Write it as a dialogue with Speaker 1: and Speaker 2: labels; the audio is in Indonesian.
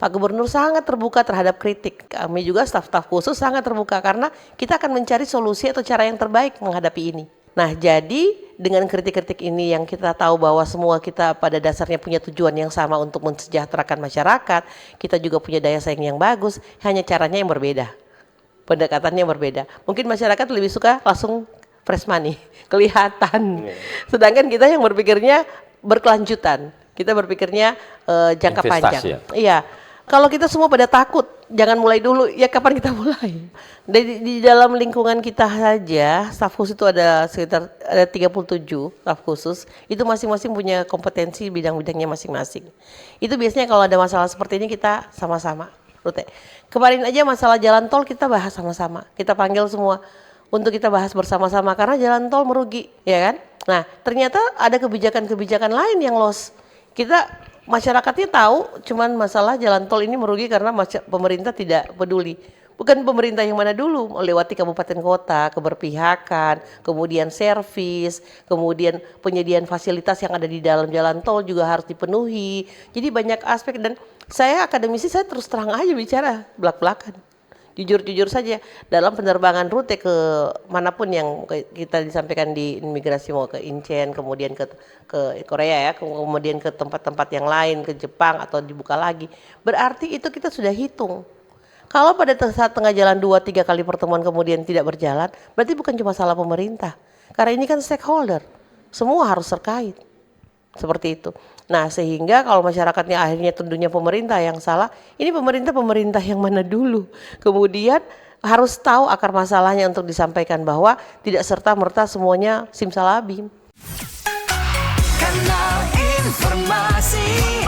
Speaker 1: Pak Gubernur sangat terbuka terhadap kritik. Kami juga staf-staf khusus sangat terbuka karena kita akan mencari solusi atau cara yang terbaik menghadapi ini. Nah, jadi dengan kritik-kritik ini yang kita tahu bahwa semua kita pada dasarnya punya tujuan yang sama untuk mensejahterakan masyarakat, kita juga punya daya saing yang bagus, hanya caranya yang berbeda. Pendekatannya yang berbeda. Mungkin masyarakat lebih suka langsung fresh money, kelihatan. Sedangkan kita yang berpikirnya berkelanjutan. Kita berpikirnya jangka
Speaker 2: investasi
Speaker 1: panjang.
Speaker 2: ya?
Speaker 1: Iya. Kalau kita semua pada takut, jangan mulai dulu, ya kapan kita mulai? Di dalam lingkungan kita saja, staf khusus itu ada sekitar 37 staf khusus, itu masing-masing punya kompetensi bidang-bidangnya masing-masing. Itu biasanya kalau ada masalah seperti ini kita sama-sama. Rute. Kemarin aja masalah jalan tol kita bahas sama-sama, kita panggil semua untuk kita bahas bersama-sama karena jalan tol merugi, ya kan? Nah, ternyata ada kebijakan-kebijakan lain yang loss. Kita masyarakatnya tahu cuman masalah jalan tol ini merugi karena pemerintah tidak peduli. Bukan pemerintah yang mana dulu, melewati kabupaten kota, keberpihakan, kemudian servis, kemudian penyediaan fasilitas yang ada di dalam jalan tol juga harus dipenuhi. Jadi banyak aspek dan saya akademisi, saya terus terang aja bicara belak-belakan. Jujur-jujur saja dalam penerbangan rute ke manapun yang kita disampaikan di imigrasi, mau ke Incheon, kemudian ke Korea ya, kemudian ke tempat-tempat yang lain, ke Jepang atau dibuka lagi. Berarti itu kita sudah hitung. Kalau pada saat tengah jalan 2-3 kali pertemuan kemudian tidak berjalan, berarti bukan cuma salah pemerintah. Karena ini kan stakeholder, semua harus terkait. Seperti itu. Nah, sehingga kalau masyarakatnya akhirnya tentunya pemerintah yang salah, ini pemerintah yang mana dulu? Kemudian harus tahu akar masalahnya untuk disampaikan bahwa tidak serta-merta semuanya simsalabim.
Speaker 3: Kanal Informasi.